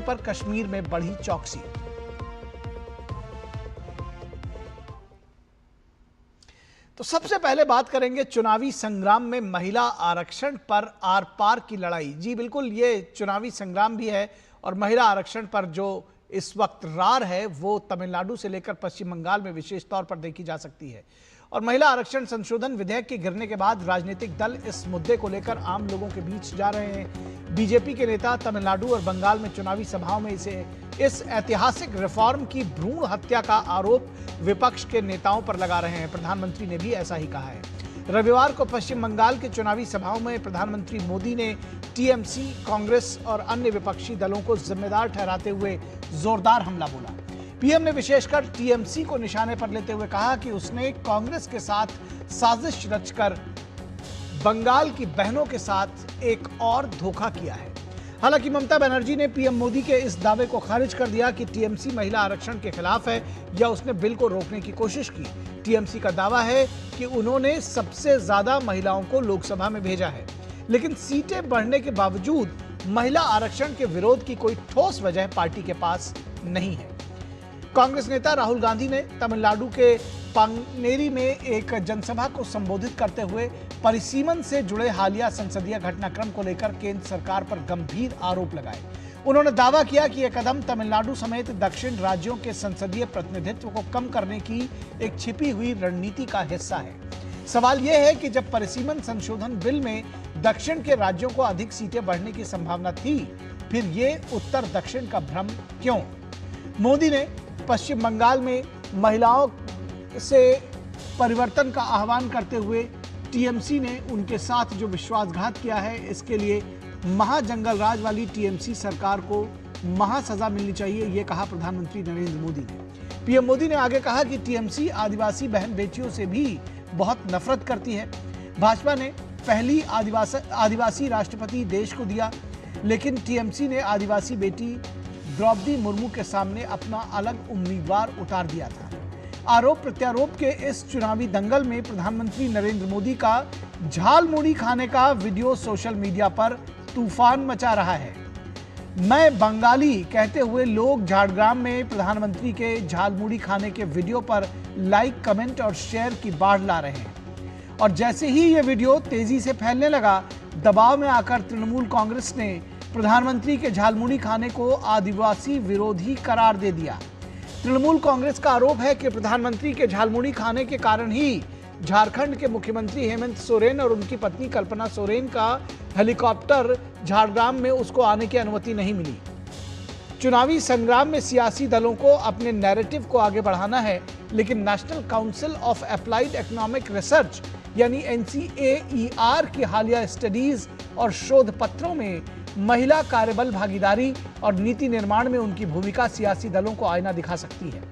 पर कश्मीर में बढ़ी चौकसी। तो सबसे पहले बात करेंगे चुनावी संग्राम में महिला आरक्षण पर आर पार की लड़ाई। जी बिल्कुल, ये चुनावी संग्राम भी है और महिला आरक्षण पर जो इस वक्त रार है वो तमिलनाडु से लेकर पश्चिम बंगाल में विशेष तौर पर देखी जा सकती है। और महिला आरक्षण संशोधन विधेयक के गिरने के बाद राजनीतिक दल इस मुद्दे को लेकर आम लोगों के बीच जा रहे हैं। बीजेपी के नेता तमिलनाडु और बंगाल में चुनावी सभाओं में इस ऐतिहासिक रिफॉर्म की भ्रूण हत्या का आरोप विपक्ष के नेताओं पर लगा रहे हैं। प्रधानमंत्री ने भी ऐसा ही कहा है। रविवार को पश्चिम बंगाल के चुनावी सभाओं में प्रधानमंत्री मोदी ने टीएमसी, कांग्रेस और अन्य विपक्षी दलों को जिम्मेदार ठहराते हुए जोरदार हमला बोला। पीएम ने विशेषकर टीएमसी को निशाने पर लेते हुए कहा कि उसने कांग्रेस के साथ साजिश रचकर बंगाल की बहनों के साथ एक और धोखा किया है। हालांकि ममता बनर्जी ने पीएम मोदी के इस दावे को खारिज कर दिया कि टीएमसी महिला आरक्षण के खिलाफ है या उसने बिल को रोकने की कोशिश की। टीएमसी का दावा है कि उन्होंने सबसे ज्यादा महिलाओं को लोकसभा में भेजा है, लेकिन सीटें बढ़ने के बावजूद महिला आरक्षण के विरोध की कोई ठोस वजह पार्टी के पास नहीं है। कांग्रेस नेता राहुल गांधी ने तमिलनाडु के पांगनेरी में एक जनसभा को संबोधित करते हुए परिसीमन से जुड़े हालिया संसदीय घटनाक्रम को लेकर केंद्र सरकार पर गंभीर आरोप लगाए। उन्होंने दावा किया कि यह कदम तमिलनाडु समेत दक्षिण राज्यों के संसदीय प्रतिनिधित्व को कम करने की एक छिपी हुई रणनीति का हिस्सा है। सवाल यह है कि जब परिसीमन संशोधन बिल में दक्षिण के राज्यों को अधिक सीटें बढ़ने की संभावना थी, फिर ये उत्तर दक्षिण का भ्रम क्यों? मोदी ने पश्चिम बंगाल में महिलाओं से परिवर्तन का आह्वान करते हुए टीएमसी ने उनके साथ जो विश्वासघात किया है, इसके लिए महाजंगल राज वाली टीएमसी सरकार को महासजा मिलनी चाहिए, ये कहा प्रधानमंत्री नरेंद्र मोदी ने। पीएम मोदी ने आगे कहा कि टीएमसी आदिवासी बहन बेटियों से भी बहुत नफरत करती है। भाजपा ने पहली आदिवासी राष्ट्रपति देश को दिया, लेकिन टीएमसी ने आदिवासी बेटी द्रौपदी मुर्मू के सामने अपना अलग उम्मीदवार उतार दिया था। आरोप प्रत्यारोप के इस चुनावी दंगल में प्रधानमंत्री नरेंद्र मोदी का झालमुड़ी खाने का वीडियो सोशल मीडिया पर तूफान मचा रहा है। मैं बंगाली कहते हुए लोग झाड़ग्राम में प्रधानमंत्री के झालमुड़ी खाने के वीडियो पर लाइक, कमेंट और शेयर की बाढ़ ला रहे हैं। और जैसे ही ये वीडियो तेजी से फैलने लगा, दबाव में आकर तृणमूल कांग्रेस ने प्रधानमंत्री के झालमुड़ी खाने को आदिवासी विरोधी करार दे दिया। तृणमूल कांग्रेस का आरोप है कि प्रधानमंत्री के झालमुड़ी खाने के कारण ही झारखंड के मुख्यमंत्री हेमंत सोरेन और उनकी पत्नी कल्पना सोरेन का हेलीकॉप्टर झाड़ग्राम में उसको आने की अनुमति नहीं मिली। चुनावी संग्राम में सियासी दलों को अपने नैरेटिव को आगे बढ़ाना है, लेकिन national council of applied economic research यानी NCAER की हालिया स्टडीज और शोध पत्रों में महिला कार्यबल भागीदारी और नीति निर्माण में उनकी भूमिका सियासी दलों को आईना दिखा सकती है।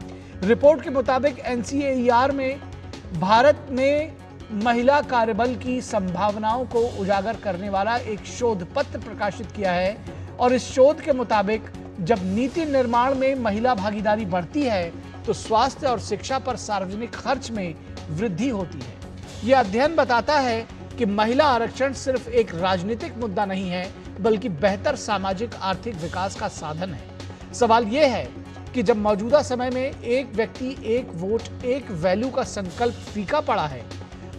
रिपोर्ट के मुताबिक NCAER में भारत में महिला कार्यबल की संभावनाओं को उजागर करने वाला एक शोध पत्र प्रकाशित किया है और इस शोध के मुताबिक जब नीति निर्माण में महिला भागीदारी बढ़ती है तो स्वास्थ्य और शिक्षा पर सार्वजनिक खर्च में वृद्धि होती है। यह अध्ययन बताता है कि महिला आरक्षण सिर्फ एक राजनीतिक मुद्दा नहीं है, बल्कि बेहतर सामाजिक आर्थिक विकास का साधन है। सवाल यह है कि जब मौजूदा समय में एक व्यक्ति एक वोट एक वैल्यू का संकल्प फीका पड़ा है,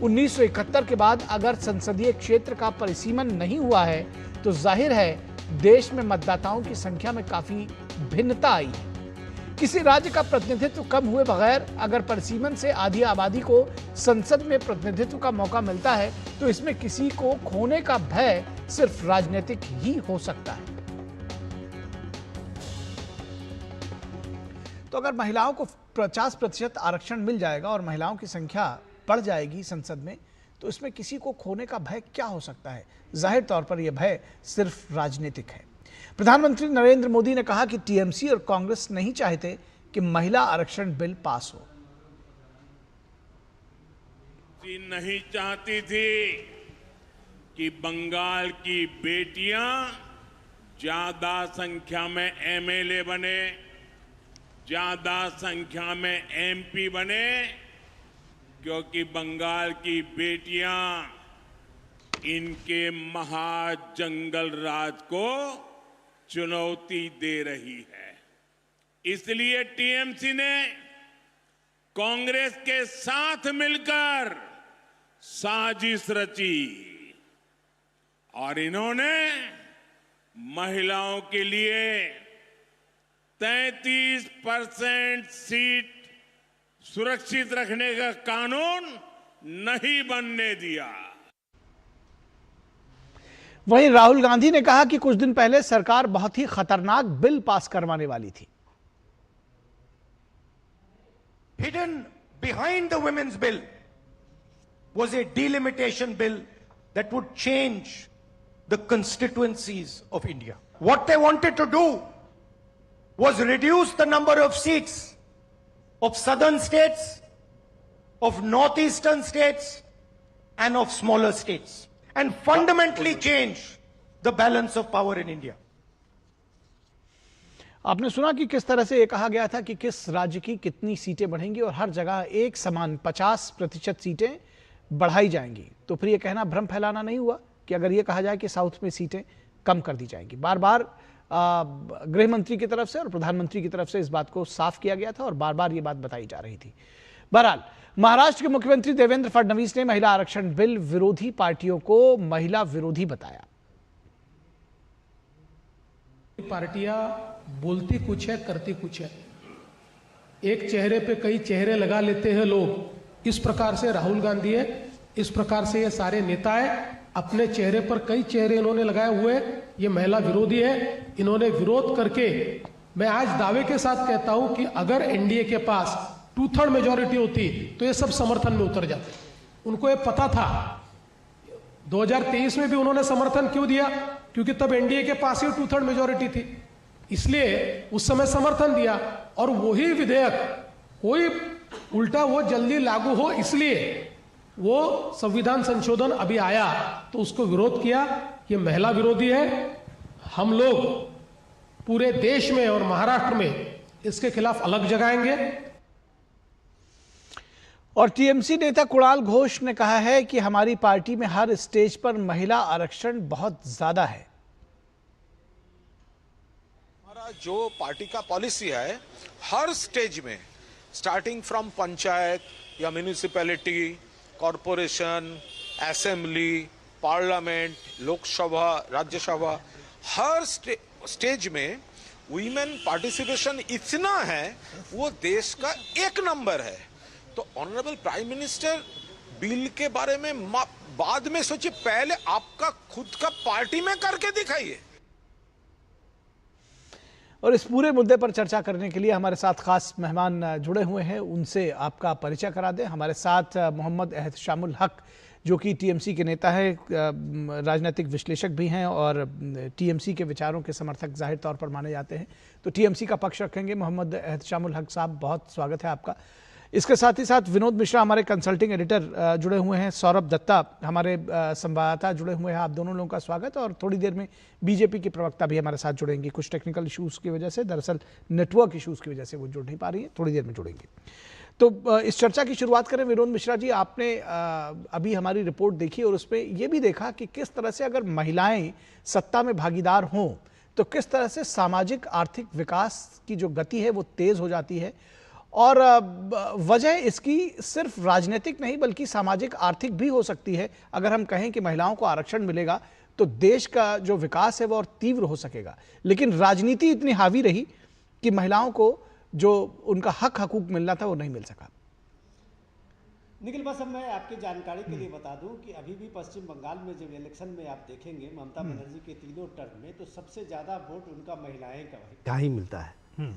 1971 के बाद अगर संसदीय क्षेत्र का परिसीमन नहीं हुआ है तो जाहिर है देश में मतदाताओं की संख्या में काफी भिन्नता आई है। किसी राज्य का प्रतिनिधित्व कम हुए बगैर अगर परिसीमन से आधी आबादी को संसद में प्रतिनिधित्व का मौका मिलता है तो इसमें किसी को खोने का भय सिर्फ राजनीतिक ही हो सकता है। तो अगर महिलाओं को 50% आरक्षण मिल जाएगा और महिलाओं की संख्या बढ़ जाएगी संसद में, तो इसमें किसी को खोने का भय क्या हो सकता है? जाहिर तौर पर यह भय सिर्फ राजनीतिक है। प्रधानमंत्री नरेंद्र मोदी ने कहा कि टीएमसी और कांग्रेस नहीं चाहते कि महिला आरक्षण बिल पास हो। नहीं चाहती थी कि बंगाल की बेटियां ज्यादा संख्या में एमएलए बने, ज्यादा संख्या में एमपी बने, क्योंकि बंगाल की बेटियां इनके महाजंगल राज को चुनौती दे रही है। इसलिए टीएमसी ने कांग्रेस के साथ मिलकर साजिश रची और इन्होंने महिलाओं के लिए 33% सीट सुरक्षित रखने का कानून नहीं बनने दिया। वहीं राहुल गांधी ने कहा कि कुछ दिन पहले सरकार बहुत ही खतरनाक बिल पास करवाने वाली थी। Hidden behind the women's bill was a delimitation bill that would change the constituencies of India. What they wanted to do was reduce the number of seats of southern states, of northeastern states, and of smaller states, and fundamentally change the balance of power in India. आपने सुना कि किस तरह से ये कहा गया था कि किस राज्य की कितनी सीटें बढ़ेंगी और हर जगह एक समान 50% सीटें बढ़ाई जाएंगी। तो फिर ये कहना भ्रम फैलाना नहीं हुआ कि अगर ये कहा जाए कि साउथ में सीटें कम कर दी जाएंगी। बार बार गृह मंत्री की तरफ से और प्रधानमंत्री की तरफ से इस बात को साफ किया गया था और बार बार ये बात बताई जा रही थी। बहरहाल महाराष्ट्र के मुख्यमंत्री देवेंद्र फडणवीस ने महिला आरक्षण बिल विरोधी पार्टियों को महिला विरोधी बताया। पार्टियां बोलती कुछ है, करती कुछ है। एक चेहरे पे कई चेहरे लगा लेते हैं लोग। इस प्रकार से राहुल गांधी है, इस प्रकार से ये सारे नेता है, अपने चेहरे पर कई चेहरे इन्होंने लगाए हुए। ये महिला विरोधी है। इन्होंने विरोध करके, मैं आज दावे के साथ कहता हूं कि अगर एनडीए के पास 2/3 मेजॉरिटी होती तो ये सब समर्थन में उतर जाते। उनको ये पता था। 2023 में भी उन्होंने समर्थन क्यों दिया? क्योंकि तब एनडीए के पास ही 2/3 मेजॉरिटी थी, इसलिए उस समय समर्थन दिया। और वही विधेयक कोई उल्टा वो जल्दी लागू हो, इसलिए वो संविधान संशोधन अभी आया तो उसको विरोध किया। ये महिला विरोधी है। हम लोग पूरे देश में और महाराष्ट्र में इसके खिलाफ अलग जगाएंगे। और टीएमसी नेता कुणाल घोष ने कहा है कि हमारी पार्टी में हर स्टेज पर महिला आरक्षण बहुत ज्यादा है। हमारा जो पार्टी का पॉलिसी है, हर स्टेज में, स्टार्टिंग फ्रॉम पंचायत या municipality, corporation, assembly, parliament, Lok Sabha, Rajya Sabha, हर स्टेज में वुमेन पार्टिसिपेशन इतना है, वो देश का 1 नंबर है। तो ऑनरेबल प्राइम मिनिस्टर बिल के बारे में बाद में सोचिए, पहले आपका खुद का पार्टी में करके दिखाइए। और इस पूरे मुद्दे पर चर्चा करने के लिए हमारे साथ खास मेहमान जुड़े हुए हैं, उनसे आपका परिचय करा दें। हमारे साथ मोहम्मद एहतशामुल हक, जो कि टीएमसी के नेता है, राजनीतिक विश्लेषक भी हैं और टीएमसी के विचारों के समर्थक जाहिर तौर पर माने जाते हैं। तो टीएमसी का पक्ष रखेंगे मोहम्मद एहतशामुल हक साहब, बहुत स्वागत है आपका। इसके साथ ही साथ विनोद मिश्रा हमारे कंसल्टिंग एडिटर जुड़े हुए हैं, सौरभ दत्ता हमारे संवाददाता जुड़े हुए हैं। आप दोनों लोगों का स्वागत। और थोड़ी देर में बीजेपी के प्रवक्ता भी हमारे साथ जुड़ेंगे। कुछ टेक्निकल इश्यूज़ की वजह से, दरअसल नेटवर्क इश्यूज़ की वजह से वो जुड़ नहीं पा रही हैं, थोड़ी देर में जुड़ेंगे। तो इस चर्चा की शुरुआत करें। विनोद मिश्रा जी, आपने अभी हमारी रिपोर्ट देखी और उसमें ये भी देखा कि किस तरह से अगर महिलाएं सत्ता में भागीदार हों तो किस तरह से सामाजिक आर्थिक विकास की जो गति है वो तेज़ हो जाती है। और वजह इसकी सिर्फ राजनीतिक नहीं बल्कि सामाजिक आर्थिक भी हो सकती है। अगर हम कहें कि महिलाओं को आरक्षण मिलेगा तो देश का जो विकास है वो और तीव्र हो सकेगा। लेकिन राजनीति इतनी हावी रही कि महिलाओं को जो उनका हक हकूक मिलना था वो नहीं मिल सका। निखिल, बस अब मैं आपकी जानकारी के लिए बता दूं कि अभी भी पश्चिम बंगाल में जब इलेक्शन में आप देखेंगे ममता बनर्जी के तीनों टर्म में, तो सबसे ज्यादा वोट उनका महिलाएं का ही मिलता है।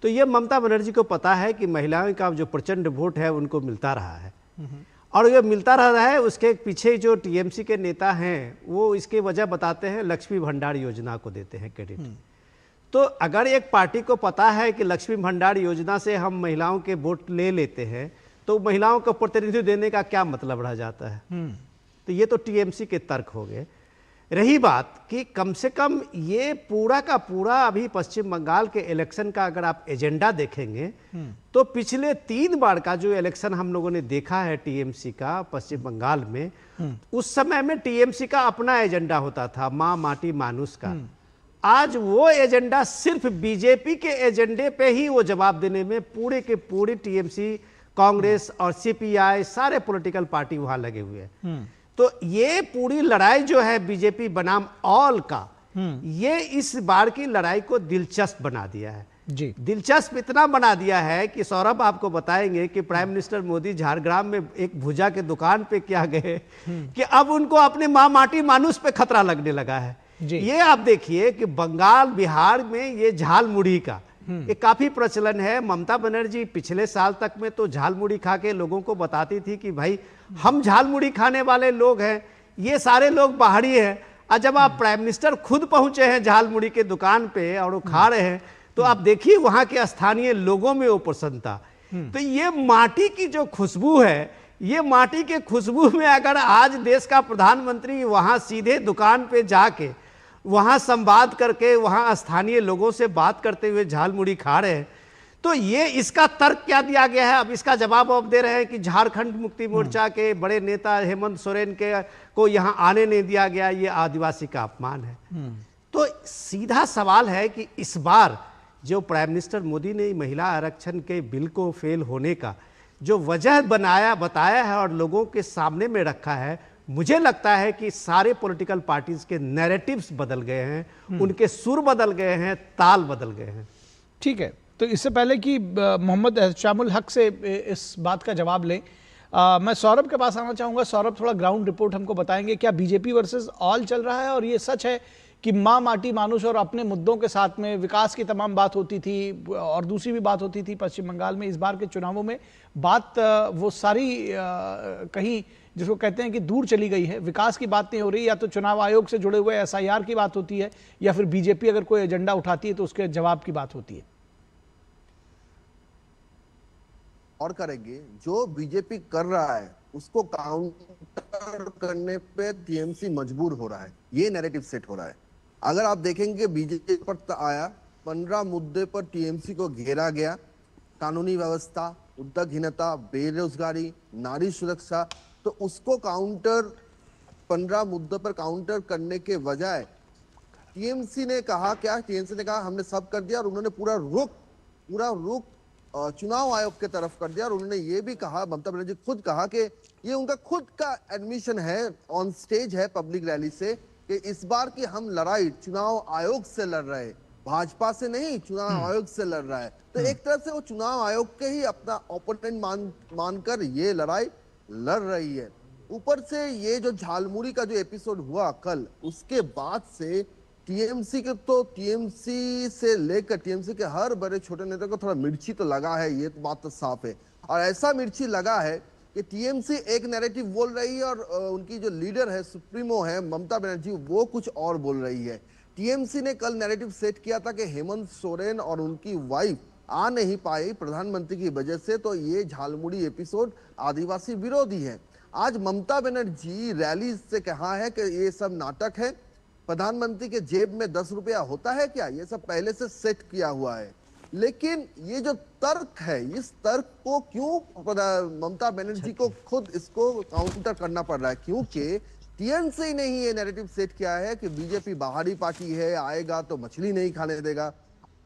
तो ये ममता बनर्जी को पता है कि महिलाओं का जो प्रचंड वोट है उनको मिलता रहा है, और ये मिलता रहा है। उसके पीछे जो टीएमसी के नेता हैं वो इसकी वजह बताते हैं, लक्ष्मी भंडार योजना को देते हैं क्रेडिट। तो अगर एक पार्टी को पता है कि लक्ष्मी भंडार योजना से हम महिलाओं के वोट ले लेते हैं तो महिलाओं को प्रतिनिधित्व देने का क्या मतलब रह जाता है। तो ये तो टीएमसी के तर्क हो गए। रही बात कि कम से कम ये पूरा का पूरा अभी पश्चिम बंगाल के इलेक्शन का अगर आप एजेंडा देखेंगे तो पिछले 3 बार का जो इलेक्शन हम लोगों ने देखा है टीएमसी का पश्चिम बंगाल में, उस समय में टीएमसी का अपना एजेंडा होता था, माँ माटी मानुस का। आज वो एजेंडा सिर्फ बीजेपी के एजेंडे पे ही वो जवाब देने में पूरे के पूरे टीएमसी, कांग्रेस और सीपीआई सारे पॉलिटिकल पार्टी वहां लगे हुए हैं। तो ये पूरी लड़ाई जो है बीजेपी बनाम ऑल का, ये इस बार की लड़ाई को दिलचस्प बना दिया है जी। दिलचस्प इतना बना दिया है कि सौरभ आपको बताएंगे कि प्राइम मिनिस्टर मोदी झारग्राम में एक भुजा के दुकान पे क्या गए कि अब उनको अपने माँ माटी मानुष पे खतरा लगने लगा है जी। ये आप देखिए कि बंगाल बिहार में ये झाल मुढ़ी का ये काफी प्रचलन है। ममता बनर्जी पिछले साल तक में तो झाल मुढ़ी खा के लोगों को बताती थी कि भाई हम झाल मुढ़ी खाने वाले लोग हैं, ये सारे लोग बाहरी हैं। और जब आप प्राइम मिनिस्टर खुद पहुंचे हैं झाल मुढ़ी के दुकान पे और वो खा रहे हैं, तो आप देखिए वहां के स्थानीय लोगों में वो प्रसन्नता। तो ये माटी की जो खुशबू है, ये माटी के खुशबू में अगर आज देश का प्रधानमंत्री वहां सीधे दुकान पे जाके वहां संवाद करके वहां स्थानीय लोगों से बात करते हुए झाल मुढ़ी खा रहे हैं, तो ये इसका तर्क क्या दिया गया है? अब इसका जवाब अब दे रहे हैं कि झारखंड मुक्ति मोर्चा के बड़े नेता हेमंत सोरेन के को यहां आने नहीं दिया गया, ये आदिवासी का अपमान है। तो सीधा सवाल है कि इस बार जो प्राइम मिनिस्टर मोदी ने महिला आरक्षण के बिल को फेल होने का जो वजह बताया है और लोगों के सामने में रखा है, मुझे लगता है कि सारे पॉलिटिकल पार्टीज के नैरेटिव्स बदल गए हैं, उनके सुर बदल गए हैं, ताल बदल गए हैं। ठीक है, तो इससे पहले कि मोहम्मद एहतशामुल हक से इस बात का जवाब लें, मैं सौरभ के पास आना चाहूँगा। सौरभ, थोड़ा ग्राउंड रिपोर्ट हमको बताएंगे, क्या बीजेपी वर्सेस ऑल चल रहा है और ये सच है कि माँ माटी मानुष और अपने मुद्दों के साथ में विकास की तमाम बात होती थी और दूसरी भी बात होती थी पश्चिम बंगाल में इस बार के चुनावों में, बात वो सारी कहीं जिसको कहते हैं कि दूर चली गई है, विकास की बात नहीं हो रही, या तो चुनाव आयोग से जुड़े हुए एसआईआर की बात होती है या फिर बीजेपी अगर कोई एजेंडा उठाती है तो उसके जवाब की बात होती है? और करेंगे जो बीजेपी कर रहा है उसको काउंटर करने पे टीएमसी मजबूर हो रहा है, ये नैरेटिव सेट हो रहा है। अगर आप देखेंगे बीजेपी पर आया 15 मुद्दे पर टीएमसी को घेरा गया, कानूनी व्यवस्था, उद्योगहीनता, बेरोजगारी, नारी सुरक्षा, तो उसको काउंटर 15 मुद्दों पर काउंटर करने के बजाय टीएमसी ने कहा क्या? टीएमसी ने कहा हमने सब कर दिया और उन्होंने पूरा रुख चुनाव आयोग के तरफ कर दिया। और उन्होंने ये भी कहा, ममता बनर्जी खुद कहा कि ये उनका खुद का एडमिशन है ऑन स्टेज है पब्लिक रैली से कि इस बार की हम लड़ाई चुनाव आयोग से लड़ रहे हैं, भाजपा से नहीं, चुनाव आयोग से लड़ रहा है। तो एक तरह से वो चुनाव आयोग के ही अपना ओपोनेंट मानकर ये लड़ाई लड़ रही है। ऊपर से ये जो झालमुड़ी का जो एपिसोड हुआ कल, उसके बाद से टीएमसी से लेकर टीएमसी के हर बड़े छोटे नेता को थोड़ा मिर्ची तो लगा है, ये तो बात तो साफ है। और ऐसा मिर्ची लगा है कि टीएमसी एक नैरेटिव बोल रही है और उनकी जो लीडर है, सुप्रीमो है ममता बनर्जी, वो कुछ और बोल रही है। टीएमसी ने कल नैरेटिव सेट किया था कि हेमंत सोरेन और उनकी वाइफ आ नहीं पाई प्रधानमंत्री की वजह से, तो ये झालमुड़ी एपिसोड आदिवासी विरोधी है। आज ममता बनर्जी रैली से कहा है कि ये सब नाटक है, प्रधानमंत्री के जेब में 10 रुपया होता है क्या, ये सब पहले से सेट किया हुआ है। लेकिन ये जो तर्क है, इस तर्क को क्यों ममता बनर्जी को खुद इसको काउंटर करना पड़ रहा है? क्योंकि टीएमसी ने ही ये नैरेटिव सेट किया है कि बीजेपी बाहरी पार्टी है, आएगा तो मछली नहीं खाने देगा।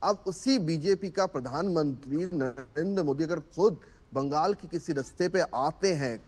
अब उसी बीजेपी का प्रधानमंत्री नरेंद्र मोदी अगर खुद बंगाल के किसी रास्ते पे आते हैं,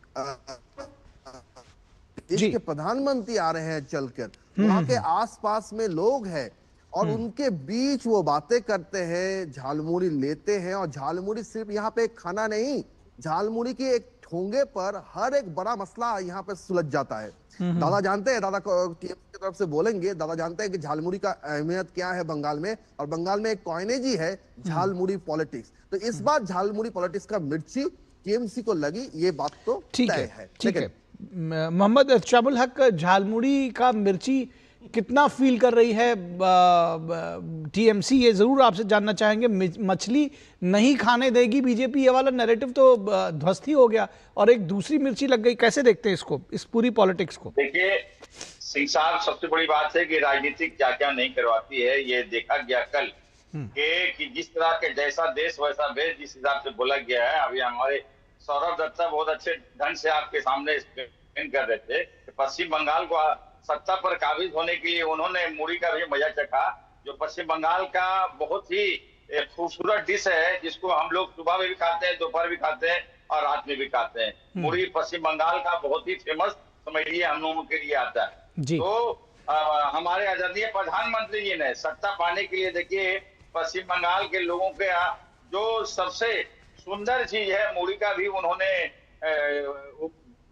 देश के प्रधानमंत्री आ रहे हैं चलकर, वहां के आसपास में लोग हैं और उनके बीच वो बातें करते हैं, झालमुड़ी लेते हैं। और झालमुड़ी सिर्फ यहाँ पे एक खाना नहीं, झालमुड़ी की एक ठोंगे पर हर एक बड़ा मसला यहाँ पे सुलझ जाता है। दादा जानते हैं, दादा टीएमसी की तरफ से बोलेंगे, दादा जानते हैं कि झालमुड़ी का अहमियत क्या है बंगाल में, और बंगाल में एक कॉइनेज ही है झालमुड़ी पॉलिटिक्स। तो इस बार झालमुड़ी पॉलिटिक्स का मिर्ची टीएमसी को लगी, ये बात तो तय है। ठीक है मोहम्मद एहतशामुल हक, झालमुड़ी का मिर्ची कितना फील कर रही है टीएमसी, ये जरूर आपसे जानना चाहेंगे। मछली नहीं खाने देगी बीजेपी, ये वाला नैरेटिव तो ध्वस्त ही हो गया और एक दूसरी मिर्ची लग गई। कैसे देखते हैं इसको, इस पूरी पॉलिटिक्स को? देखिए सिंह साहब, सबसे बड़ी बात है कि राजनीतिक क्या क्या नहीं करवाती है, ये देखा गया कल कि जिस तरह के जैसा देश वैसा भेष, जिस हिसाब से बोला गया है। अभी हमारे सौरभ दत्ता बहुत अच्छे ढंग से आपके सामने एक्सप्लेन कर रहे थे कि पश्चिम बंगाल को सत्ता पर काबिज होने के लिए उन्होंने मुड़ी का भी मजा चखा जो पश्चिम बंगाल का बहुत ही खूबसूरत डिश है, जिसको हम लोग सुबह में भी खाते हैं, दोपहर भी खाते हैं और रात में भी खाते हैं। मुरही पश्चिम बंगाल का बहुत ही फेमस समझ लीजिए हम लोगों के लिए आता है। तो हमारे आदरणीय प्रधानमंत्री जी ने सत्ता पाने के लिए देखिए पश्चिम बंगाल के लोगों के जो सबसे सुंदर चीज है मुरही का भी उन्होंने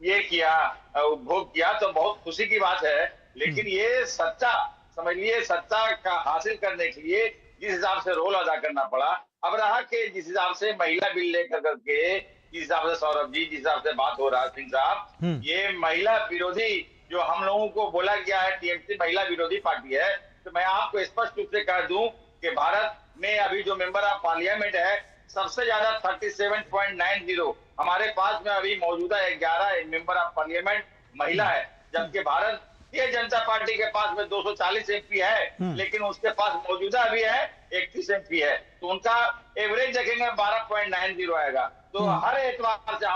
ये किया, उपभोग किया, तो बहुत खुशी की बात है। लेकिन ये सत्ता समझ लिए सत्ता का हासिल करने के लिए जिस हिसाब से रोल अदा करना पड़ा, अब रहा कि जिस हिसाब से महिला बिल लेकर करके जिस हिसाब से सौरभ जी जिस हिसाब से बात हो रहा है सिंह साहब, ये महिला विरोधी जो हम लोगों को बोला गया है टीएमसी महिला विरोधी पार्टी है, तो मैं आपको स्पष्ट रूप से कह दूं कि भारत में अभी जो मेंबर ऑफ पार्लियामेंट है सबसे ज्यादा 37.90 हमारे पास में अभी मौजूदा 11 मेंबर ऑफ पार्लियामेंट महिला है, जबकि भारतीय जनता पार्टी के पास में 240 एमपी है, लेकिन उसके पास मौजूदा अभी है 31 एमपी है, तो उनका एवरेज देखेंगे 12.90 आएगा। तो हर एतबार से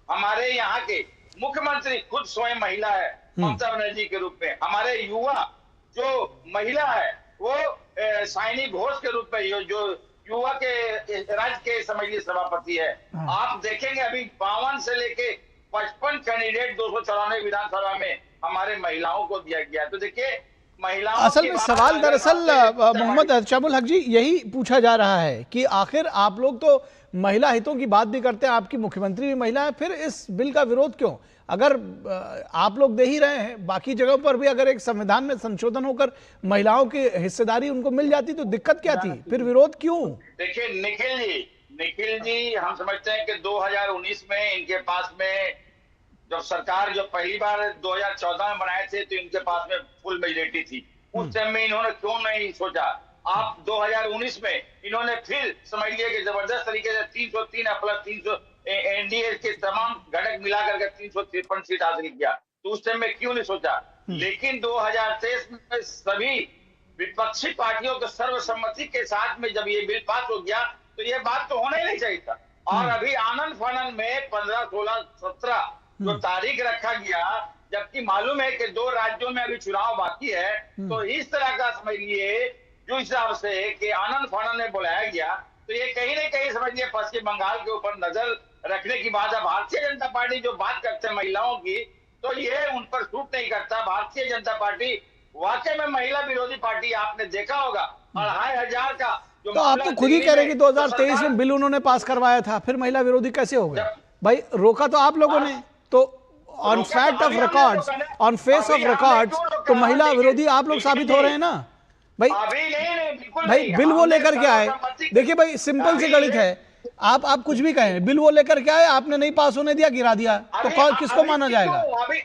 हमारे यहाँ के मुख्यमंत्री खुद स्वयं महिला है ममता बनर्जी के रूप में, हमारे युवा जो महिला है वो साइनी घोष के रूप में जो युवा के राज्य के समझिए सभापति है। आप देखेंगे अभी 52 से लेके 55 कैंडिडेट 294 विधानसभा में हमारे महिलाओं को दिया गया। तो देखिए महिलाओं असल में सवाल दरअसल मोहम्मद अर्चमुल हक जी यही पूछा जा रहा है कि आखिर आप लोग तो महिला हितों की बात भी करते हैं, आपकी मुख्यमंत्री भी महिला है, फिर इस बिल का विरोध क्यों? अगर आप लोग दे ही रहे हैं, बाकी जगहों पर भी अगर एक संविधान में संशोधन होकर महिलाओं की हिस्सेदारी उनको मिल जाती तो दिक्कत क्या थी, फिर विरोध क्यों? देखिए निखिल जी हम समझते हैं कि 2019 में इनके पास में जब सरकार जो पहली बार 2014 में बनाए थे तो इनके पास में फुल मेजोरिटी थी, उस टाइम में इन्होंने क्यों नहीं सोचा? आप 2019 में इन्होंने फिर समझ लिया कि जबरदस्त तरीके से 303 प्लस 300 एनडीए के तमाम घटक मिलाकर के 353 सीट हासिल किया, तो उस टाइम में क्यों नहीं सोचा? लेकिन 2023 में सभी विपक्षी पार्टियों के सर्वसम्मति के साथ में जब ये बिल पास हो गया तो ये बात तो होना ही नहीं चाहिए था। और अभी आनंद फानंद में 15, 16, 17 जो तारीख रखा गया, जबकि मालूम है कि 2 राज्यों में अभी चुनाव बाकी है, तो इस तरह का समझिए जो हिसाब से कि आनंद फानंद में बुलाया गया, तो ये कहीं ना कहीं समझिए पश्चिम बंगाल के ऊपर नजर रखने की बात है। भारतीय जनता पार्टी जो बात करते हैं महिलाओं की, तो ये उन पर सूट नहीं करता। भारतीय जनता पार्टी वाकई में महिला विरोधी पार्टी, आपने देखा होगा 2500 का जो तो आप तो खुद ही कह रहे हैं कि 2023 में बिल उन्होंने पास करवाया था, फिर महिला विरोधी कैसे हो गए? भाई रोका तो आप लोगों ने, तो on fact of records, on face of records तो महिला विरोधी आप लोग साबित हो रहे हैं ना भाई। भाई बिल वो लेकर के आए, देखिए भाई सिंपल सी गणित है, आप कुछ भी कहें, बिल वो लेकर के आए, आपने नहीं पास होने दिया, गिरा दिया, तो किसको माना जाएगा? अभी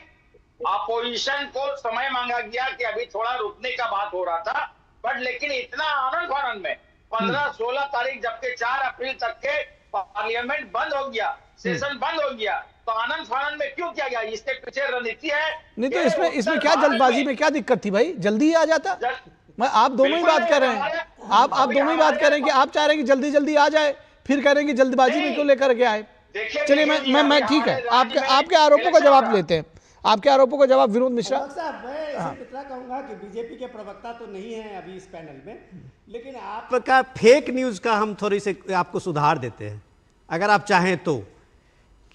अपोजिशन को समय मांगा गया कि अभी थोड़ा रुकने का बात हो रहा था, बट लेकिन इतना आनंद फानंद में 15-16 तारीख जबकि 4 अप्रैल तक के पार्लियामेंट बंद हो गया, सेशन बंद हो गया, तो आनंद फानंद में क्यों किया गया? इसके पीछे रणनीति है। नहीं तो इसमें क्या जल्दबाजी में क्या दिक्कत थी भाई? जल्दी ही आ जाता। मैं आप दोनों ही बात कर रहे हैं, आप दोनों ही बात कर रहे हैं कि आप चाह रहे हैं कि जल्दी जल्दी आ जाए, फिर कह रहे हैं कि जल्दबाजी में क्यों लेकर के आए। चलिए मैं ठीक है, आपके आरोपों का जवाब लेते हैं, आपके आरोपों का जवाब विनोद मिश्रा साहब। मैं इतना कहूंगा कि बीजेपी के प्रवक्ता तो नहीं है अभी इस पैनल में, लेकिन आपका फेक न्यूज का हम थोड़ी से आपको सुधार देते हैं अगर आप चाहें तो।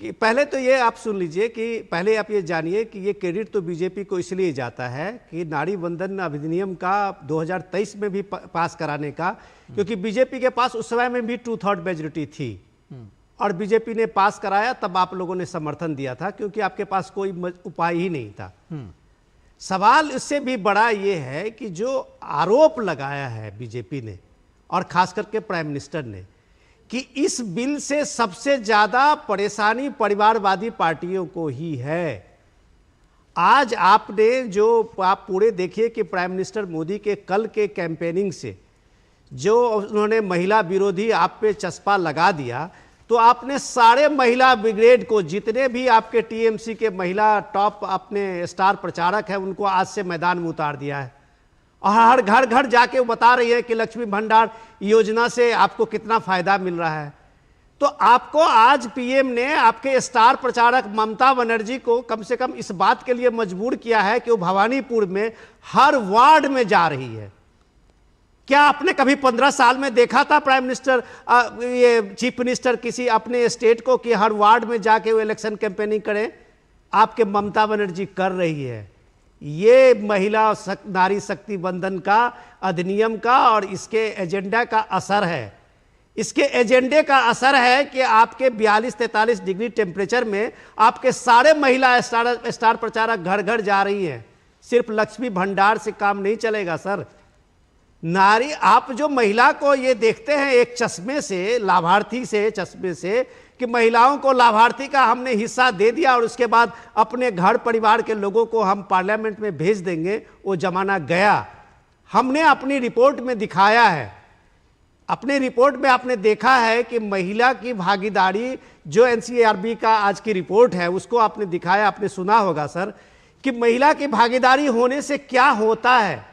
कि पहले तो ये आप सुन लीजिए कि पहले आप ये जानिए कि ये क्रेडिट तो बीजेपी को इसलिए जाता है कि नारी बंधन अधिनियम का 2023 में भी पास कराने का, क्योंकि बीजेपी के पास उस समय में भी 2/3 मेजोरिटी थी और बीजेपी ने पास कराया, तब आप लोगों ने समर्थन दिया था क्योंकि आपके पास कोई उपाय ही नहीं था। सवाल इससे भी बड़ा ये है कि जो आरोप लगाया है बीजेपी ने और खास करके प्राइम मिनिस्टर ने कि इस बिल से सबसे ज्यादा परेशानी परिवारवादी पार्टियों को ही है। आज आपने जो आप पूरे देखिए कि प्राइम मिनिस्टर मोदी के कल के कैंपेनिंग से जो उन्होंने महिला विरोधी आप पे चस्पा लगा दिया, तो आपने सारे महिला ब्रिगेड को, जितने भी आपके टीएमसी के महिला टॉप अपने स्टार प्रचारक हैं, उनको आज से मैदान में उतार दिया है और हर घर घर जाके वो बता रही है कि लक्ष्मी भंडार योजना से आपको कितना फायदा मिल रहा है। तो आपको आज पीएम ने आपके स्टार प्रचारक ममता बनर्जी को कम से कम इस बात के लिए मजबूर किया है कि वो भवानीपुर में हर वार्ड में जा रही है क्या आपने कभी 15 साल में देखा था प्राइम मिनिस्टर, ये चीफ मिनिस्टर किसी अपने स्टेट को कि हर वार्ड में जाके वो इलेक्शन कैंपेनिंग करें? आपके ममता बनर्जी कर रही है। ये महिला नारी शक्ति बंधन का अधिनियम का और इसके एजेंडा का असर है। इसके एजेंडे का असर है कि आपके 42-43 डिग्री टेम्परेचर में आपके सारे महिला स्टार प्रचारक घर घर जा रही हैं। सिर्फ लक्ष्मी भंडार से काम नहीं चलेगा सर। नारी, आप जो महिला को ये देखते हैं एक चश्मे से, लाभार्थी से चश्मे से, कि महिलाओं को लाभार्थी का हमने हिस्सा दे दिया और उसके बाद अपने घर परिवार के लोगों को हम पार्लियामेंट में भेज देंगे, वो जमाना गया। हमने अपनी रिपोर्ट में दिखाया है, अपने रिपोर्ट में आपने देखा है कि महिला की भागीदारी, जो एनसीआरबी का आज की रिपोर्ट है उसको आपने दिखाया, आपने सुना होगा सर, कि महिला की भागीदारी होने से क्या होता है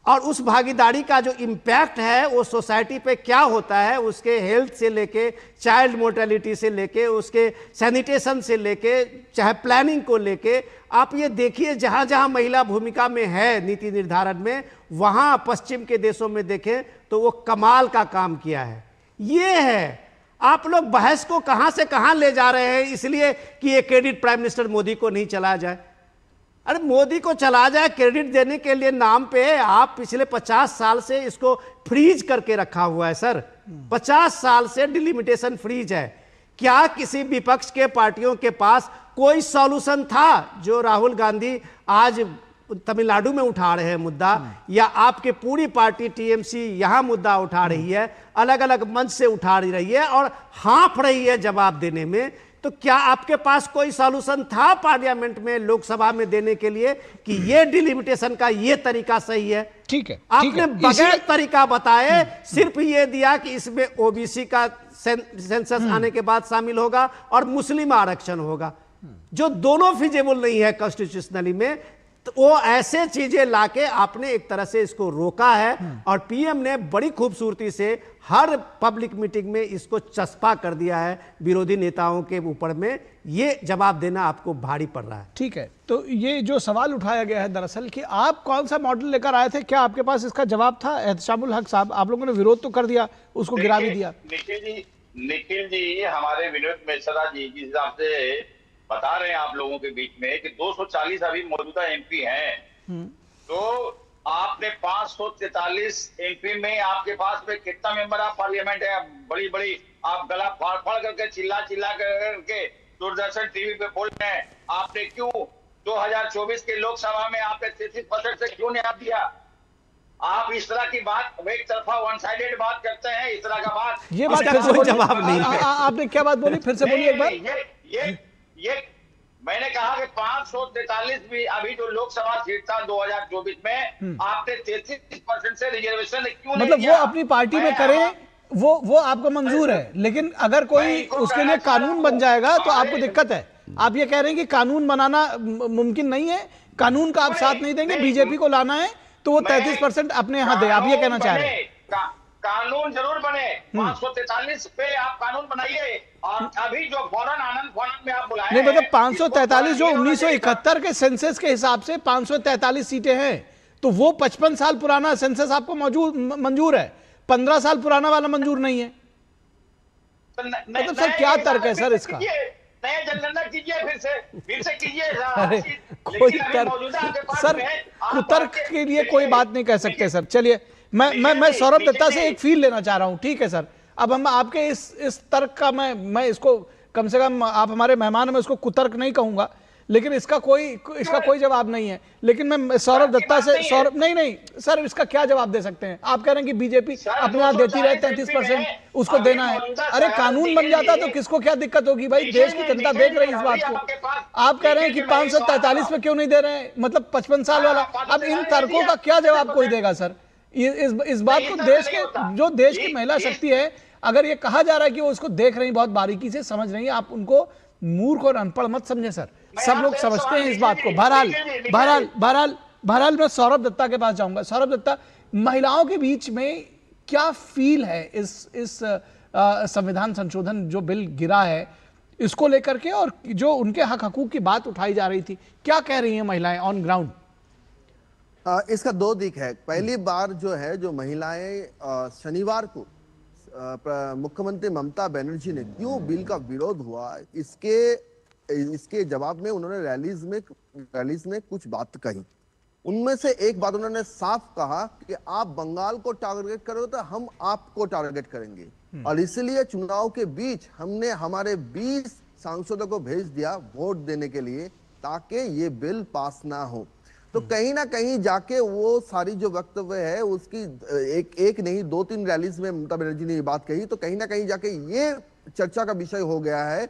और उस भागीदारी का जो इम्पैक्ट है वो सोसाइटी पे क्या होता है, उसके हेल्थ से लेके, चाइल्ड मोर्टेलिटी से लेके, उसके सैनिटेशन से लेके, चाहे प्लानिंग को लेके, आप ये देखिए जहाँ जहाँ महिला भूमिका में है नीति निर्धारण में, वहाँ पश्चिम के देशों में देखें तो वो कमाल का काम किया है। ये है, आप लोग बहस को कहाँ से कहाँ ले जा रहे हैं इसलिए कि ये क्रेडिट प्राइम मिनिस्टर मोदी को नहीं चला जाए। अरे मोदी को चला जाए क्रेडिट देने के लिए नाम पे आप पिछले 50 साल से इसको फ्रीज करके रखा हुआ है सर। 50 साल से डिलिमिटेशन फ्रीज है। क्या किसी विपक्ष के पार्टियों के पास कोई सॉल्यूशन था जो राहुल गांधी आज तमिलनाडु में उठा रहे हैं मुद्दा, या आपके पूरी पार्टी टीएमसी यहां मुद्दा उठा रही है, अलग अलग मंच से उठा रही है और हाँफ रही है जवाब देने में? तो क्या आपके पास कोई सॉल्यूशन था पार्लियामेंट में, लोकसभा में देने के लिए कि ये डिलिमिटेशन का ये तरीका सही है? ठीक है, आपने बगैर तरीका बताए सिर्फ ये दिया कि इसमें ओबीसी का सेंसस आने के बाद शामिल होगा और मुस्लिम आरक्षण होगा, जो दोनों फिजिबल नहीं है कॉन्स्टिट्यूशनली में। तो वो ऐसे चीजें लाके आपने एक तरह से इसको रोका है और पीएम ने बड़ी खूबसूरती से हर पब्लिक मीटिंग में इसको चस्पा कर दिया है विरोधी नेताओं के ऊपर में। ये जवाब देना आपको भारी पड़ रहा है। ठीक है, तो ये जो सवाल उठाया गया है दरअसल कि आप कौन सा मॉडल लेकर आए थे, क्या आपके पास इसका जवाब था? एहतशामुल हक साहब, आप लोगों ने विरोध तो कर दिया, उसको गिरा भी दिया। निखिल जी हमारे विनोद मिश्रा जी जिस हिसाब से बता रहे हैं आप लोगों के बीच में कि 240 अभी मौजूदा एमपी हैं, तो आपने 543 एमपी में आपके पास में कितना मेंबर ऑफ पार्लियामेंट है? बड़ी बड़ी आप गला फाड़ फाड़ करके चिल्ला करके दूरदर्शन टीवी पे बोल रहे हैं। आपने क्यों 2024 के लोकसभा में आपने 33% से क्यों नहीं दिया? आप इस तरह की बात एक तरफा वन साइडेड बात करते हैं, इस तरह का बात, ये बात फिर से जवाब नहीं है। आपने क्या बात बोली, फिर से बोलिए एक बार। ये मैंने कहा कि 543 भी अभी जो लोकसभा सीट था 2024 में आपने 33% से रिजर्वेशन क्यों नहीं मतलब वो अपनी पार्टी में करें, वो आपको मंजूर है, लेकिन अगर कोई उसके लिए कानून बन जाएगा तो आपको दिक्कत है। आप ये कह रहे हैं कि कानून बनाना मुमकिन नहीं है, कानून का आप साथ नहीं देंगे, बीजेपी को लाना है तो वो 33% अपने यहाँ दे, आप ये कहना चाह रहे हैं? कानून जरूर बने, 543 पे आप कानून बनाइए। और अभी जो फौरन आनंद फौरन में आप बुलाए नहीं, मतलब 543 जो 1971 के सेंसस के हिसाब से 543 सीटें हैं, तो वो 55 साल पुराना सेंसस आपको मंजूर है, 15 साल पुराना वाला मंजूर नहीं है। मतलब सर क्या तर्क है सर इसका? नया जनगणना कीजिए, फिर से कीजिए। अरे कोई तर्क सर, कुतर्क के लिए कोई बात नहीं कह सकते सर। चलिए मैं सौरभ दत्ता से एक फील लेना चाह रहा हूं। ठीक है सर, अब हम आपके इस तर्क का मैं इसको कम से कम, आप हमारे मेहमान हैं, मैं इसको कुतर्क नहीं कहूंगा, लेकिन इसका कोई जवाब नहीं है। लेकिन मैं सौरभ दत्ता से नहीं सर, इसका क्या जवाब दे सकते हैं? आप कह रहे हैं कि बीजेपी अपने यहाँ देती रहे 33%, उसको देना है। अरे कानून बन जाता तो किसको क्या दिक्कत होगी भाई? देश की जनता देख रही है इस बात को। आप कह रहे हैं कि 543 में क्यों नहीं दे रहे हैं, मतलब 55 साल वाला। अब इन तर्कों का क्या जवाब कोई देगा सर? इस बात को देश की महिला शक्ति है, अगर ये कहा जा रहा है कि वो उसको देख रही, बहुत बारीकी से समझ रही है, आप उनको मूर्ख और अनपढ़ मत समझे सर, सब लोग समझते हैं इस बात को। बहरहाल मैं सौरभ दत्ता के पास जाऊंगा। सौरभ दत्ता, महिलाओं के बीच में क्या फील है इस संविधान संशोधन जो बिल गिरा है इसको लेकर के, और जो उनके हक हकूक की बात उठाई जा रही थी, क्या कह रही हैं महिलाएं ऑन ग्राउंड? इसका दो दिक है। पहली बार जो है, जो महिलाएं शनिवार को मुख्यमंत्री ममता बनर्जी ने क्यों बिल का विरोध हुआ, इसके जवाब में उन्होंने रैलीज में कुछ बात कही। उनमें से एक बात उन्होंने साफ कहा कि आप बंगाल को टारगेट करोगे तो हम आपको टारगेट करेंगे, और इसलिए चुनाव के बीच हमने हमारे 20 सांसदों को भेज दिया वोट देने के लिए, ताकि ये बिल पास ना हो। तो कहीं ना कहीं जाके वो सारी जो वक्तव्य है उसकी एक नहीं 2-3 रैलीज में ममता बनर्जी ने ये बात कही, तो कहीं ना कहीं जाके ये चर्चा का विषय हो गया है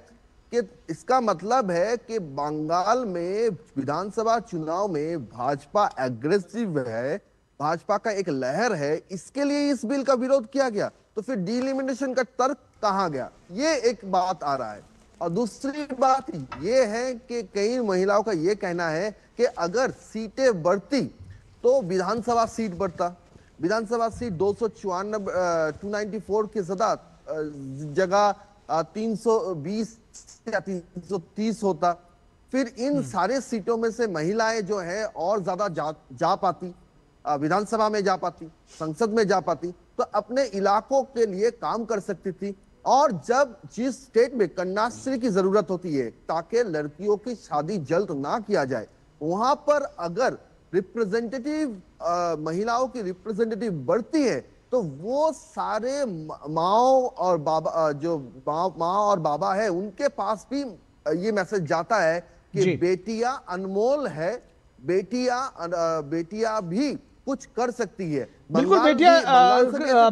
कि इसका मतलब है कि बंगाल में विधानसभा चुनाव में भाजपा एग्रेसिव है, भाजपा का एक लहर है, इसके लिए इस बिल का विरोध किया गया। तो फिर डिलिमिटेशन का तर्क कहां गया, ये एक बात आ रहा है। और दूसरी बात ये है कि कई महिलाओं का ये कहना है कि अगर सीटें बढ़ती तो विधानसभा सीट बढ़ता। विधानसभा सीट 294 की जगह 320 या 330 होता। फिर इन सारे सीटों में से महिलाएं जो है और ज्यादा जा पाती, विधानसभा में जा पाती, संसद में जा पाती, तो अपने इलाकों के लिए काम कर सकती थी। और जब जिस स्टेट में कन्याश्री की जरूरत होती है ताकि लड़कियों की शादी जल्द ना किया जाए, वहां पर अगर रिप्रेजेंटेटिव महिलाओं की रिप्रेजेंटेटिव बढ़ती है तो वो सारे माँ और बाबा, जो माँ और बाबा है, उनके पास भी ये मैसेज जाता है कि बेटियां अनमोल है, बेटियां भी कुछ कर सकती है। बिल्कुल, बेटियां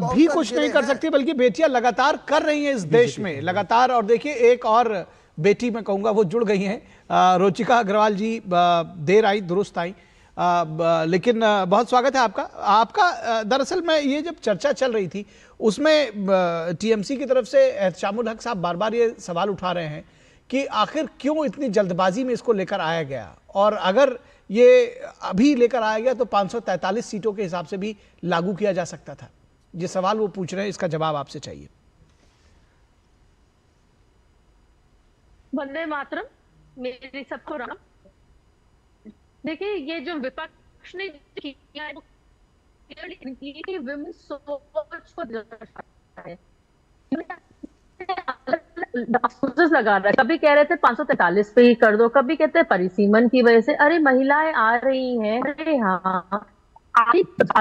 भी कुछ नहीं कर सकती, बल्कि बेटियां लगातार कर रही हैं इस देश में लगातार। और देखिए, एक और बेटी मैं कहूंगा वो जुड़ गई हैं, रुचिका अग्रवाल जी देर आई दुरुस्त आई, लेकिन बहुत स्वागत है आपका। दरअसल मैं ये जब चर्चा चल रही थी उसमें टीएमसी की तरफ से एहतशामुल हक साहब बार बार ये सवाल उठा रहे हैं कि आखिर क्यों इतनी जल्दबाजी में इसको लेकर आया गया, और अगर ये अभी लेकर आया गया तो 543 सीटों के हिसाब से भी लागू किया जा सकता था। ये सवाल वो पूछ रहे हैं, इसका जवाब आपसे चाहिए। वंदे मातरम, मेरी सबको राम। देखिए, ये जो विपक्ष ने किया है विमेन सोच को दर्शाता है। लगा रहा है, कभी कह रहे थे 543 पे ही कर दो, कभी कहते हैं परिसीमन की वजह से। अरे महिलाएं आ रही हैं, अरे हाँ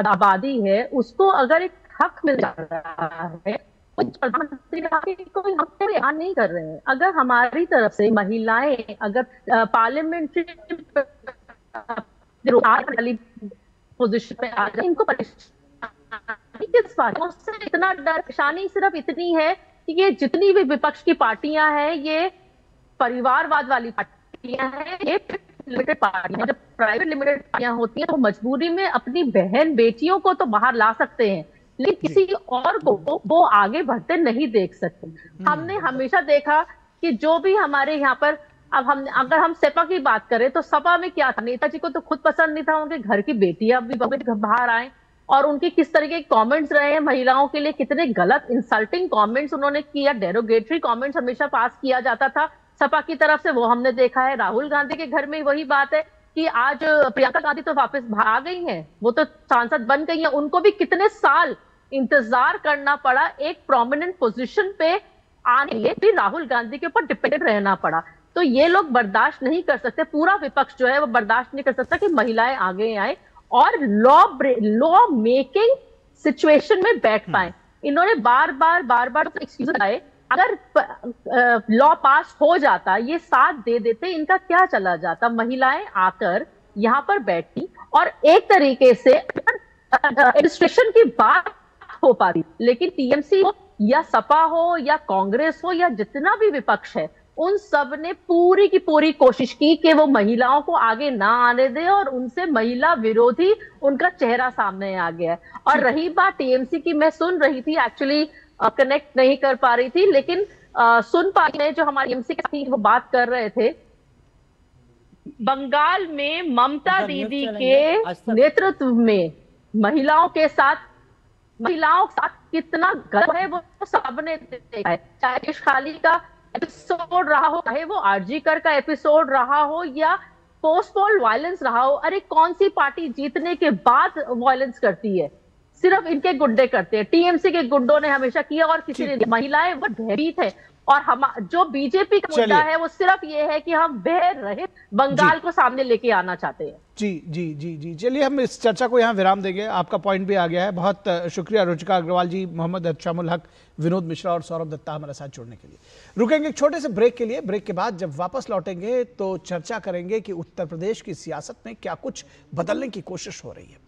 आबादी है, उसको अगर एक हक मिल जा रहा है, प्रधानमंत्री कोई हम बयान नहीं कर रहे हैं। अगर हमारी तरफ से महिलाएं अगर पार्लियामेंट्री पोजीशन पे आ जाए, इनको परेशानी किस बात है? इतना डर, परेशानी सिर्फ इतनी है कि ये जितनी भी विपक्ष की पार्टियां हैं, ये परिवारवाद वाली पार्टियां हैं, ये लिमिटेड पार्टियां। जब प्राइवेट लिमिटेड पार्टियां होती हैं तो मजबूरी में अपनी बहन बेटियों को तो बाहर ला सकते हैं, लेकिन किसी और को वो आगे बढ़ते नहीं देख सकते। हमने हमेशा देखा कि जो भी हमारे यहाँ पर, अब अगर हम सपा की बात करें तो सपा में क्या था, नेताजी को तो खुद पसंद नहीं था उनके घर की बेटियां भी बाहर आए, और उनके किस तरह के कमेंट्स रहे हैं महिलाओं के लिए, कितने गलत इंसल्टिंग कमेंट्स उन्होंने किया, डेरोगेटरी कमेंट्स हमेशा पास किया जाता था सपा की तरफ से, वो हमने देखा है। राहुल गांधी के घर में वही बात है कि आज प्रियंका गांधी तो वापस आ गई हैं, वो तो सांसद बन गई हैं, उनको भी कितने साल इंतजार करना पड़ा एक प्रोमिनेंट पोजीशन पे आने के लिए, भी राहुल गांधी के ऊपर डिपेंडेंट रहना पड़ा। तो ये लोग बर्दाश्त नहीं कर सकते, पूरा विपक्ष जो है वो बर्दाश्त नहीं कर सकता कि महिलाएं आगे आए और लॉ मेकिंग सिचुएशन में बैठ पाए। इन्होंने बार बार एक्सक्यूज आए, अगर लॉ पास हो जाता, ये साथ दे देते, इनका क्या चला जाता? महिलाएं आकर यहाँ पर बैठी और एक तरीके से एडमिनिस्ट्रेशन की बात हो पाती। लेकिन टीएमसी हो या सपा हो या कांग्रेस हो या जितना भी विपक्ष है, उन सब ने पूरी की पूरी कोशिश की कि वो महिलाओं को आगे ना आने दे, और उनसे महिला विरोधी उनका चेहरा सामने आ गया है। और रही बात टीएमसी की, मैं सुन रही थी, एक्चुअली कनेक्ट नहीं कर पा रही थी, लेकिन सुन पा रही, जो हमारी टीएमसी की वो बात कर रहे थे, बंगाल में ममता दीदी के नेतृत्व में महिलाओं के साथ कितना गलत है वो सबने देखा है। चाहे खाली का एपिसोड रहा हो, चाहे वो आरजी कर का एपिसोड रहा हो, या पोस्ट पोल वायलेंस रहा हो। अरे कौन सी पार्टी जीतने के बाद वायलेंस करती है? सिर्फ इनके गुंडे करते हैं, टीएमसी के गुंडों ने हमेशा किया और किसी ने। महिलाएं वो भयभीत है और हम जो बीजेपी का मुद्दा है वो सिर्फ ये है कि हम भय रहित बंगाल को सामने लेके आना चाहते हैं। जी जी जी जी, चलिए हम इस चर्चा को यहाँ विराम देंगे। आपका पॉइंट भी आ गया है। बहुत शुक्रिया रुचिका अग्रवाल जी, मोहम्मद अहशामुल हक, विनोद मिश्रा और सौरभ दत्ता हमारे साथ जुड़ने के लिए। रुकेंगे एक छोटे से ब्रेक के लिए। ब्रेक के बाद जब वापस लौटेंगे तो चर्चा करेंगे कि उत्तर प्रदेश की सियासत में क्या कुछ बदलने की कोशिश हो रही है।